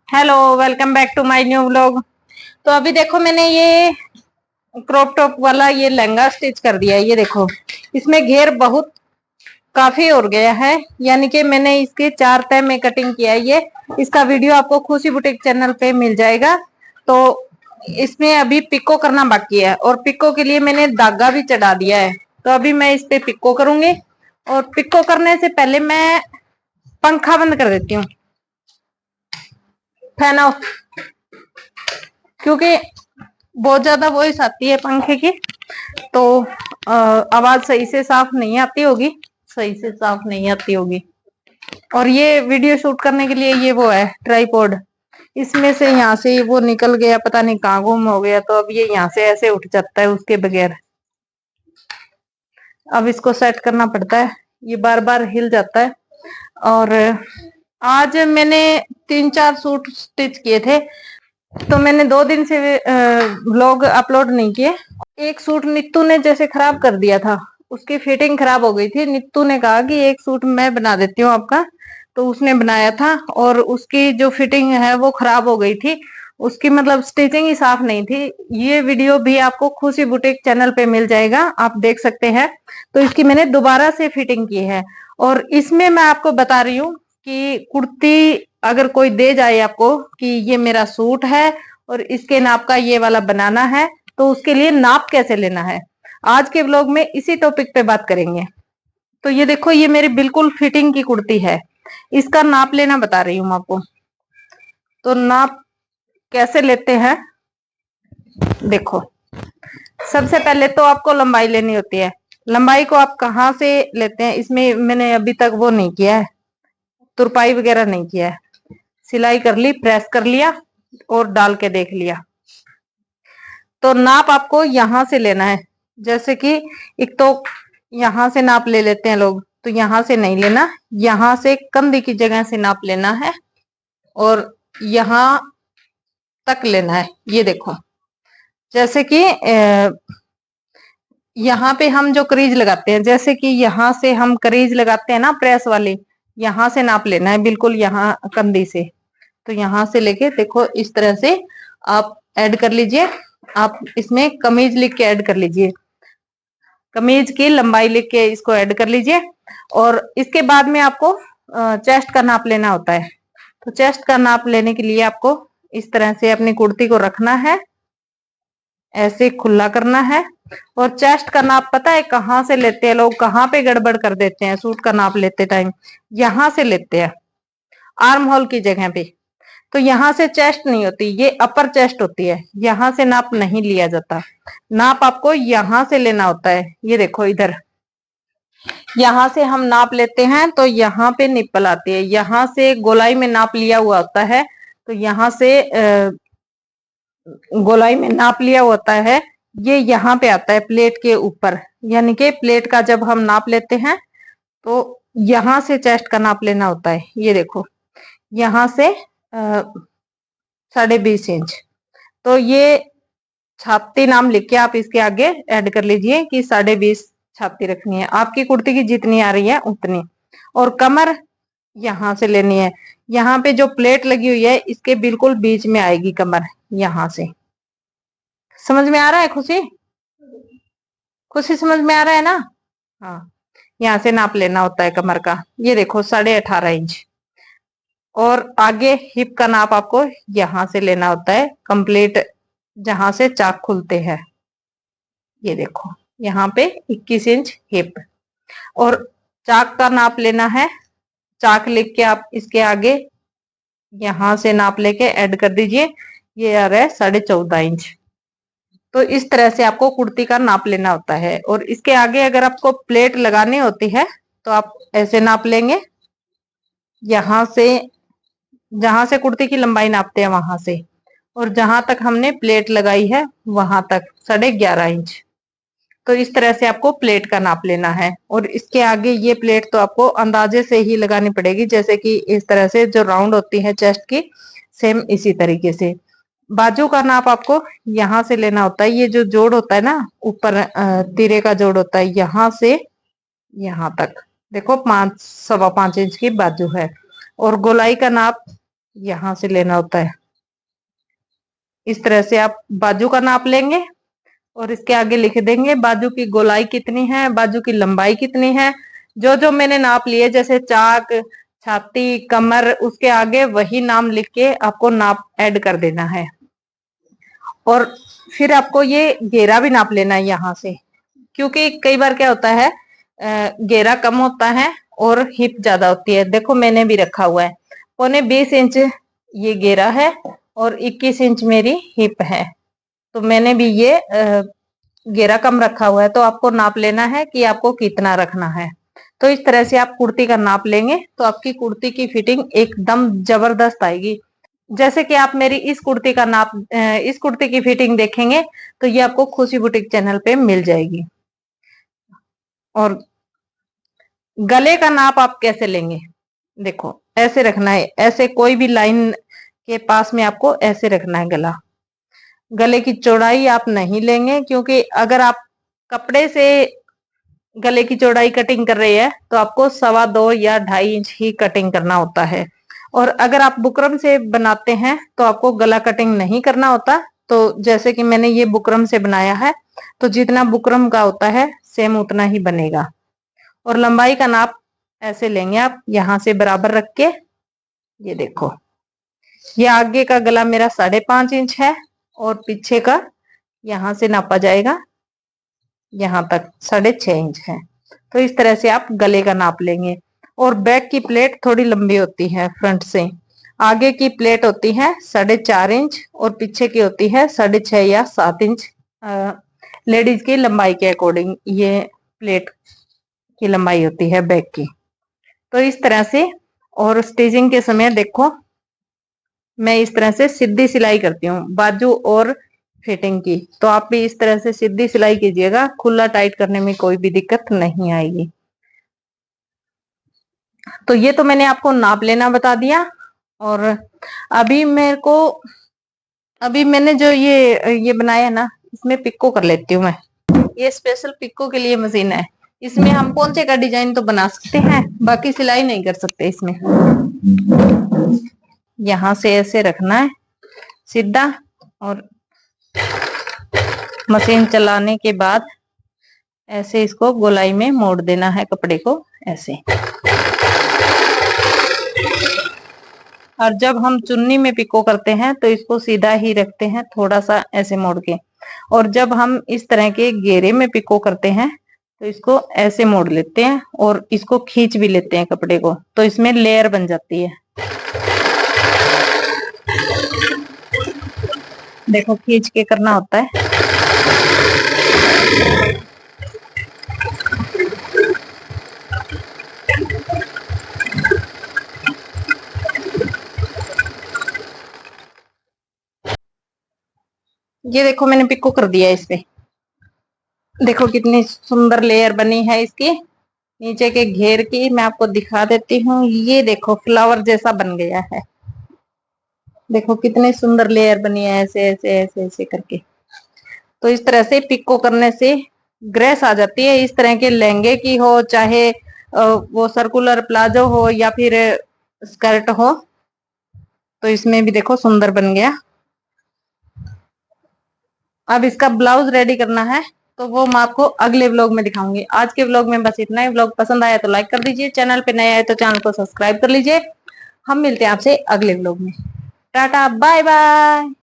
Hello, welcome back to my new vlog. तो अभी देखो मैंने ये क्रॉप टॉप वाला ये लहंगा स्टिच कर दिया है। ये देखो इसमें घेर बहुत काफी हो गया है, यानी कि मैंने इसके 4 तह में कटिंग किया है। ये इसका वीडियो आपको खुशी बुटीक चैनल पे मिल जाएगा। तो इसमें अभी पिको करना बाकी है और पिको के लिए मैंने धागा भी चढ़ा दिया है। तो अभी मैं इस पे पिको करूंगी और पिको करने से पहले मैं पंखा बंद कर देती हूँ, फैन ऑफ, क्योंकि बहुत ज्यादा वॉइस आती है पंखे की। तो आवाज सही से साफ नहीं आती होगी, और ये वीडियो शूट करने के लिए ये वो है ट्राइपॉड। इसमें से यहाँ से वो निकल गया, पता नहीं कहाँ गुम हो गया। तो अब ये यहाँ से ऐसे उठ जाता है उसके बगैर। अब इसको सेट करना पड़ता है, ये बार बार हिल जाता है। और आज मैंने 3-4 सूट स्टिच किए थे, तो मैंने 2 दिन से व्लॉग अपलोड नहीं किए। एक सूट नीतू ने जैसे खराब कर दिया था, उसकी फिटिंग खराब हो गई थी। नीतू ने कहा कि एक सूट मैं बना देती हूँ आपका, तो उसने बनाया था और उसकी जो फिटिंग है वो खराब हो गई थी। उसकी मतलब स्टिचिंग ही साफ नहीं थी। ये वीडियो भी आपको खुशी बुटीक चैनल पे मिल जाएगा, आप देख सकते हैं। तो इसकी मैंने दोबारा से फिटिंग की है और इसमें मैं आपको बता रही हूँ कि कुर्ती अगर कोई दे जाए आपको कि ये मेरा सूट है और इसके नाप का ये वाला बनाना है, तो उसके लिए नाप कैसे लेना है, आज के व्लॉग में इसी टॉपिक पे बात करेंगे। तो ये देखो, ये मेरी बिल्कुल फिटिंग की कुर्ती है, इसका नाप लेना बता रही हूँ आपको। तो नाप कैसे लेते हैं, देखो। सबसे पहले तो आपको लंबाई लेनी होती है। लंबाई को आप कहाँ से लेते हैं, इसमें मैंने अभी तक वो नहीं किया है, तुरपाई वगैरह नहीं किया है। सिलाई कर ली, प्रेस कर लिया और डाल के देख लिया। तो नाप आपको यहां से लेना है। जैसे कि एक तो यहां से नाप ले लेते हैं लोग, तो यहां से नहीं लेना, यहां से कंधे की जगह से नाप लेना है और यहां तक लेना है। ये देखो, जैसे कि यहाँ पे हम जो करीज लगाते हैं, जैसे कि यहाँ से हम करीज लगाते हैं ना प्रेस वाली, यहां से नाप लेना है बिल्कुल, यहाँ कंधे से। तो यहां से लेके देखो इस तरह से आप ऐड कर लीजिए। आप इसमें कमीज लिख के ऐड कर लीजिए, कमीज की लंबाई लिख के इसको ऐड कर लीजिए। और इसके बाद में आपको चेस्ट का नाप लेना होता है। तो चेस्ट का नाप लेने के लिए आपको इस तरह से अपनी कुर्ती को रखना है, ऐसे खुला करना है। और चेस्ट का नाप पता है कहाँ से लेते हैं लोग, कहाँ पे गड़बड़ कर देते हैं सूट का नाप लेते टाइम, यहां से लेते हैं, आर्म होल की जगह पे। तो यहां से चेस्ट नहीं होती, ये अपर चेस्ट होती है, यहां से नाप नहीं लिया जाता। नाप आपको यहां से लेना होता है। ये देखो इधर, यहां से हम नाप लेते हैं तो यहाँ पे निप्पल आती है, यहां से गोलाई में नाप लिया हुआ होता है। तो यहां से गोलाई में नाप लिया होता है, ये यहाँ पे आता है प्लेट के ऊपर। यानी कि प्लेट का जब हम नाप लेते हैं तो यहां से चेस्ट का नाप लेना होता है। ये देखो, यहां से 20.5 इंच। तो ये छाती नाम लिख के आप इसके आगे ऐड कर लीजिए कि 20.5 छाती रखनी है, आपकी कुर्ती की जितनी आ रही है उतनी। और कमर यहां से लेनी है, यहाँ पे जो प्लेट लगी हुई है इसके बिल्कुल बीच में आएगी कमर, यहां से। समझ में आ रहा है खुशी? खुशी समझ में आ रहा है ना? हाँ, यहाँ से नाप लेना होता है कमर का। ये देखो 18.5 इंच। और आगे हिप का नाप आपको यहां से लेना होता है कंप्लीट, जहां से चाक खुलते हैं। ये देखो यहाँ पे 21 इंच हिप। और चाक का नाप लेना है, चाक लिख के आप इसके आगे यहां से नाप लेके ऐड कर दीजिए, ये आ रहा है 14.5 इंच। तो इस तरह से आपको कुर्ती का नाप लेना होता है। और इसके आगे अगर आपको प्लेट लगानी होती है तो आप ऐसे नाप लेंगे, यहां से जहां से कुर्ती की लंबाई नापते हैं वहां से, और जहां तक हमने प्लेट लगाई है वहां तक 11.5 इंच। तो इस तरह से आपको प्लेट का नाप लेना है। और इसके आगे ये प्लेट तो आपको अंदाजे से ही लगानी पड़ेगी, जैसे कि इस तरह से जो राउंड होती है चेस्ट की, सेम इसी तरीके से। बाजू का नाप आपको यहां से लेना होता है, ये जो जोड़ होता है ना ऊपर तीरे का जोड़ होता है, यहां से यहां तक देखो 5 सवा 5 इंच की बाजू है। और गोलाई का नाप यहां से लेना होता है। इस तरह से आप बाजू का नाप लेंगे और इसके आगे लिख देंगे बाजू की गोलाई कितनी है, बाजू की लंबाई कितनी है। जो जो मैंने नाप लिए, जैसे चाक, छाती, कमर, उसके आगे वही नाम लिख के आपको नाप ऐड कर देना है। और फिर आपको ये घेरा भी नाप लेना है यहाँ से, क्योंकि कई बार क्या होता है घेरा कम होता है और हिप ज्यादा होती है। देखो मैंने भी रखा हुआ है, 20 इंच ये घेरा है और 21 इंच मेरी हिप है। तो मैंने भी ये घेरा कम रखा हुआ है, तो आपको नाप लेना है कि आपको कितना रखना है। तो इस तरह से आप कुर्ती का नाप लेंगे तो आपकी कुर्ती की फिटिंग एकदम जबरदस्त आएगी। जैसे कि आप मेरी इस कुर्ती का नाप इस कुर्ती की फिटिंग देखेंगे तो ये आपको खुशी बुटीक चैनल पे मिल जाएगी। और गले का नाप आप कैसे लेंगे, देखो ऐसे रखना है, ऐसे कोई भी लाइन के पास में आपको ऐसे रखना है गला। गले की चौड़ाई आप नहीं लेंगे, क्योंकि अगर आप कपड़े से गले की चौड़ाई कटिंग कर रही है तो आपको 2.25 या 2.5 इंच ही कटिंग करना होता है। और अगर आप बुकरम से बनाते हैं तो आपको गला कटिंग नहीं करना होता। तो जैसे कि मैंने ये बुकरम से बनाया है, तो जितना बुकरम का होता है सेम उतना ही बनेगा। और लंबाई का नाप ऐसे लेंगे आप यहां से बराबर रख के। ये देखो, ये आगे का गला मेरा 5.5 इंच है और पीछे का यहां से नापा जाएगा यहां तक 6.5 इंच है। तो इस तरह से आप गले का नाप लेंगे। और बैक की प्लेट थोड़ी लंबी होती है फ्रंट से। आगे की प्लेट होती है 4.5 इंच और पीछे की होती है 6.5 या 7 इंच। लेडीज की लंबाई के अकॉर्डिंग ये प्लेट की लंबाई होती है बैक की। तो इस तरह से। और स्टिचिंग के समय देखो मैं इस तरह से सीधी सिलाई करती हूँ बाजू और फिटिंग की। तो आप भी इस तरह से सीधी सिलाई कीजिएगा, खुला टाइट करने में कोई भी दिक्कत नहीं आएगी। तो ये तो मैंने आपको नाप लेना बता दिया। और अभी मेरे को अभी मैंने जो ये बनाया है ना, इसमें पिको कर लेती हूँ मैं। ये स्पेशल पिको के लिए मशीन है। इसमें हम पोंचे का डिजाइन तो बना सकते हैं, बाकी सिलाई नहीं कर सकते इसमें। यहां से ऐसे रखना है सीधा और मशीन चलाने के बाद ऐसे इसको गोलाई में मोड़ देना है कपड़े को ऐसे। और जब हम चुन्नी में पिको करते हैं तो इसको सीधा ही रखते हैं, थोड़ा सा ऐसे मोड़ के। और जब हम इस तरह के घेरे में पिको करते हैं तो इसको ऐसे मोड़ लेते हैं और इसको खींच भी लेते हैं कपड़े को, तो इसमें लेयर बन जाती है। देखो खींच के करना होता है। ये देखो मैंने पिको कर दिया इस पे। देखो कितनी सुंदर लेयर बनी है इसकी नीचे के घेर की। मैं आपको दिखा देती हूँ, ये देखो फ्लावर जैसा बन गया है। देखो कितनी सुंदर लेयर बनी है ऐसे ऐसे ऐसे ऐसे करके। तो इस तरह से पिको करने से ग्रेस आ जाती है। इस तरह के लहंगे की हो, चाहे वो सर्कुलर प्लाजो हो या फिर स्कर्ट हो, तो इसमें भी देखो सुंदर बन गया। अब इसका ब्लाउज रेडी करना है तो वो मैं आपको अगले व्लॉग में दिखाऊंगी। आज के व्लॉग में बस इतना ही। व्लॉग पसंद आया तो लाइक कर दीजिए, चैनल पे नए आए तो चैनल को सब्सक्राइब कर लीजिए। हम मिलते हैं आपसे अगले व्लॉग में। Tata bye bye.